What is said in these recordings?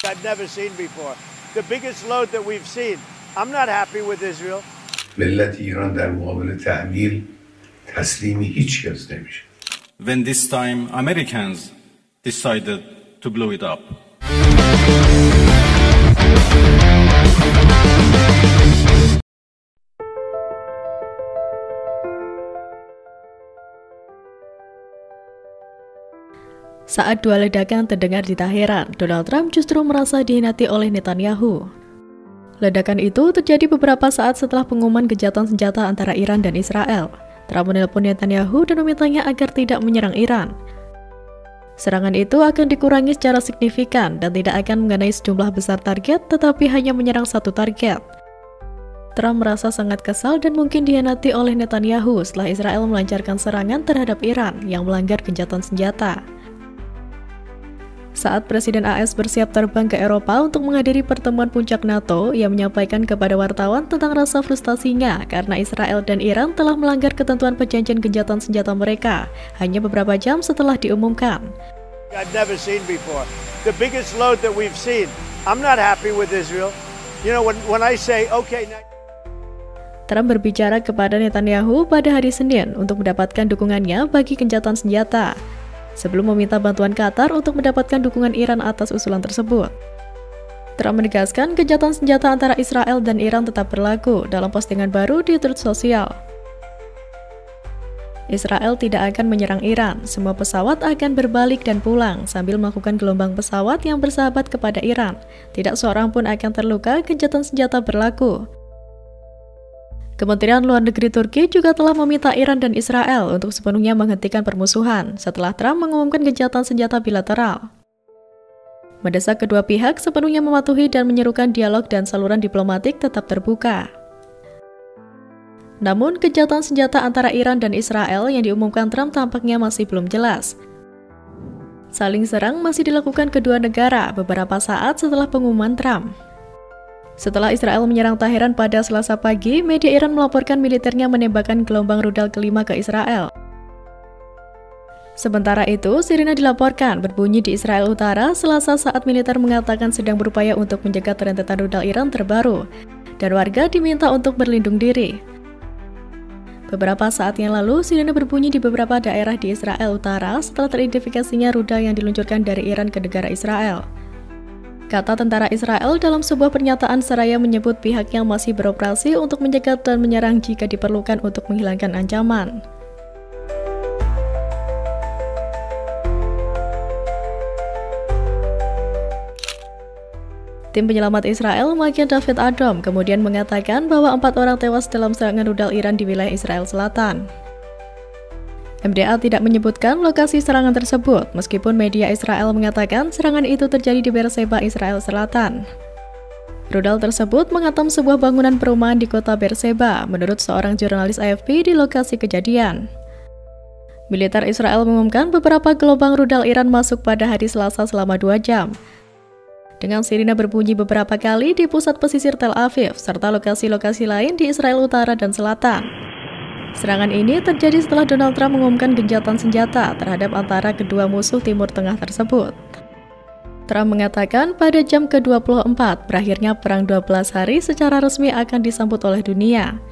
I've never seen before. The biggest load that we've seen. I'm not happy with Israel. ملت ایران در مقابل تعمیل تسلیم هیچ کس نمیشه. When this time Americans decided to blow it up. Saat dua ledakan terdengar di Teheran, Donald Trump justru merasa dihianati oleh Netanyahu. Ledakan itu terjadi beberapa saat setelah pengumuman gencatan senjata antara Iran dan Israel. Trump menelpon Netanyahu dan memintanya agar tidak menyerang Iran. Serangan itu akan dikurangi secara signifikan dan tidak akan mengenai sejumlah besar target, tetapi hanya menyerang satu target. Trump merasa sangat kesal dan mungkin dihianati oleh Netanyahu setelah Israel melancarkan serangan terhadap Iran yang melanggar gencatan senjata. Saat Presiden AS bersiap terbang ke Eropa untuk menghadiri pertemuan puncak NATO, ia menyampaikan kepada wartawan tentang rasa frustasinya karena Israel dan Iran telah melanggar ketentuan perjanjian gencatan senjata mereka hanya beberapa jam setelah diumumkan. I've never seen before. The biggest load that we've seen. I'm not happy with Israel. You know, when I say, okay, now... Trump berbicara kepada Netanyahu pada hari Senin untuk mendapatkan dukungannya bagi gencatan senjata, sebelum meminta bantuan Qatar untuk mendapatkan dukungan Iran atas usulan tersebut. Trump menegaskan gencatan senjata antara Israel dan Iran tetap berlaku dalam postingan baru di Truth Social. Israel tidak akan menyerang Iran, semua pesawat akan berbalik dan pulang sambil melakukan gelombang pesawat yang bersahabat kepada Iran. Tidak seorang pun akan terluka, gencatan senjata berlaku. Kementerian Luar Negeri Turki juga telah meminta Iran dan Israel untuk sepenuhnya menghentikan permusuhan setelah Trump mengumumkan gencatan senjata bilateral. Mendesak kedua pihak sepenuhnya mematuhi dan menyerukan dialog dan saluran diplomatik tetap terbuka. Namun, gencatan senjata antara Iran dan Israel yang diumumkan Trump tampaknya masih belum jelas. Saling serang masih dilakukan kedua negara beberapa saat setelah pengumuman Trump. Setelah Israel menyerang Teheran pada Selasa pagi, media Iran melaporkan militernya menembakkan gelombang rudal kelima ke Israel. Sementara itu, sirine dilaporkan berbunyi di Israel Utara Selasa saat militer mengatakan sedang berupaya untuk menjaga rentetan rudal Iran terbaru, dan warga diminta untuk berlindung diri. Beberapa saat yang lalu, sirine berbunyi di beberapa daerah di Israel Utara setelah teridentifikasinya rudal yang diluncurkan dari Iran ke negara Israel. Kata tentara Israel dalam sebuah pernyataan seraya menyebut pihaknya masih beroperasi untuk menjaga dan menyerang jika diperlukan untuk menghilangkan ancaman. Tim penyelamat Israel, Magen David Adom, kemudian mengatakan bahwa 4 orang tewas dalam serangan rudal Iran di wilayah Israel Selatan. MDA tidak menyebutkan lokasi serangan tersebut, meskipun media Israel mengatakan serangan itu terjadi di Beersheba, Israel Selatan. Rudal tersebut menghantam sebuah bangunan perumahan di kota Beersheba, menurut seorang jurnalis AFP di lokasi kejadian. Militer Israel mengumumkan beberapa gelombang rudal Iran masuk pada hari Selasa selama 2 jam. Dengan sirine berbunyi beberapa kali di pusat pesisir Tel Aviv, serta lokasi-lokasi lain di Israel Utara dan Selatan. Serangan ini terjadi setelah Donald Trump mengumumkan gencatan senjata terhadap antara kedua musuh Timur Tengah tersebut. Trump mengatakan pada jam ke-24 berakhirnya perang 12 hari secara resmi akan disambut oleh dunia.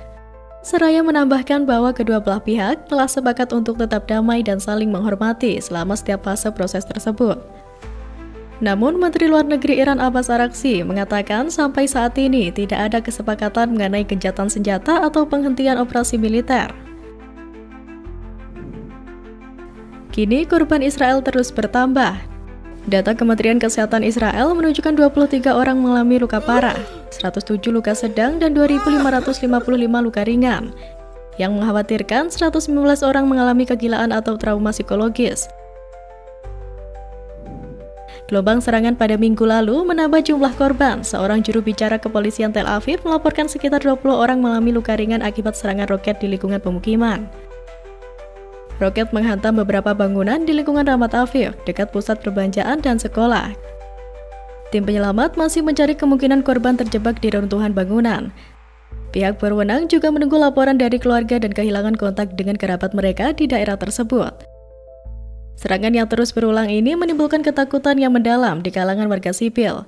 Seraya menambahkan bahwa kedua belah pihak telah sepakat untuk tetap damai dan saling menghormati selama setiap fase proses tersebut. Namun, Menteri Luar Negeri Iran Abbas Araghchi mengatakan sampai saat ini tidak ada kesepakatan mengenai gencatan senjata atau penghentian operasi militer. Kini korban Israel terus bertambah. Data Kementerian Kesehatan Israel menunjukkan 23 orang mengalami luka parah, 107 luka sedang, dan 2.555 luka ringan, yang mengkhawatirkan 119 orang mengalami kegilaan atau trauma psikologis. Gelombang serangan pada minggu lalu menambah jumlah korban. Seorang juru bicara kepolisian Tel Aviv melaporkan sekitar 20 orang mengalami luka ringan akibat serangan roket di lingkungan pemukiman. Roket menghantam beberapa bangunan di lingkungan Ramat Aviv, dekat pusat perbelanjaan dan sekolah. Tim penyelamat masih mencari kemungkinan korban terjebak di reruntuhan bangunan. Pihak berwenang juga menunggu laporan dari keluarga dan kehilangan kontak dengan kerabat mereka di daerah tersebut. Serangan yang terus berulang ini menimbulkan ketakutan yang mendalam di kalangan warga sipil.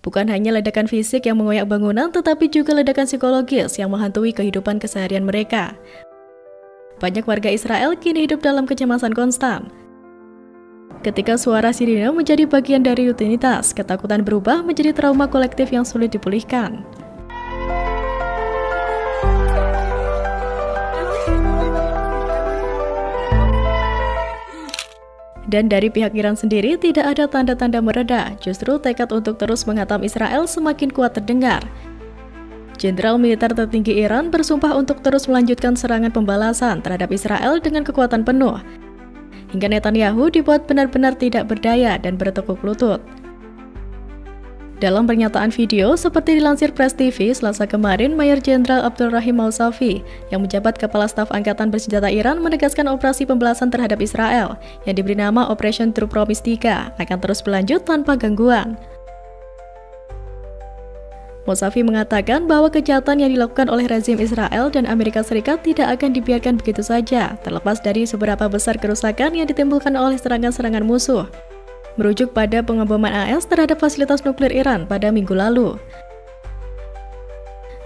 Bukan hanya ledakan fisik yang mengoyak bangunan, tetapi juga ledakan psikologis yang menghantui kehidupan keseharian mereka. Banyak warga Israel kini hidup dalam kecemasan konstan. Ketika suara sirine menjadi bagian dari rutinitas, ketakutan berubah menjadi trauma kolektif yang sulit dipulihkan. Dan dari pihak Iran sendiri tidak ada tanda-tanda mereda, justru tekad untuk terus menghantam Israel semakin kuat terdengar. Jenderal militer tertinggi Iran bersumpah untuk terus melanjutkan serangan pembalasan terhadap Israel dengan kekuatan penuh, hingga Netanyahu dibuat benar-benar tidak berdaya dan bertekuk lutut. Dalam pernyataan video, seperti dilansir Press TV Selasa kemarin, Mayor Jenderal Abdul Rahim Mousavi, yang menjabat Kepala Staf Angkatan Bersenjata Iran, menegaskan operasi pembalasan terhadap Israel, yang diberi nama Operation True Promise 3, akan terus berlanjut tanpa gangguan. Mousavi mengatakan bahwa kejahatan yang dilakukan oleh rezim Israel dan Amerika Serikat tidak akan dibiarkan begitu saja, terlepas dari seberapa besar kerusakan yang ditimbulkan oleh serangan-serangan musuh. Merujuk pada pengeboman AS terhadap fasilitas nuklir Iran pada minggu lalu.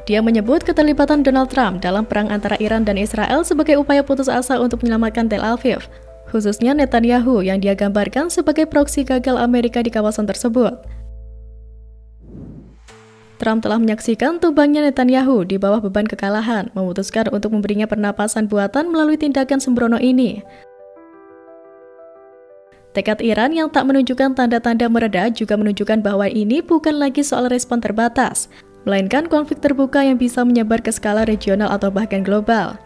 Dia menyebut keterlibatan Donald Trump dalam perang antara Iran dan Israel sebagai upaya putus asa untuk menyelamatkan Tel Aviv, khususnya Netanyahu yang dia gambarkan sebagai proksi gagal Amerika di kawasan tersebut. Trump telah menyaksikan tumbangnya Netanyahu di bawah beban kekalahan, memutuskan untuk memberinya pernapasan buatan melalui tindakan sembrono ini. Tekad Iran yang tak menunjukkan tanda-tanda mereda juga menunjukkan bahwa ini bukan lagi soal respon terbatas, melainkan konflik terbuka yang bisa menyebar ke skala regional atau bahkan global.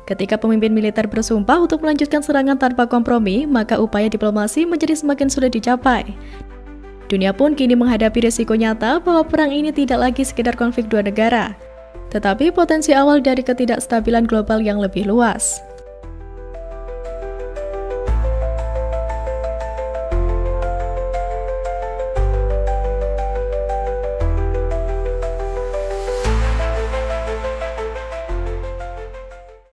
Ketika pemimpin militer bersumpah untuk melanjutkan serangan tanpa kompromi, maka upaya diplomasi menjadi semakin sulit dicapai. Dunia pun kini menghadapi risiko nyata bahwa perang ini tidak lagi sekedar konflik dua negara, tetapi potensi awal dari ketidakstabilan global yang lebih luas.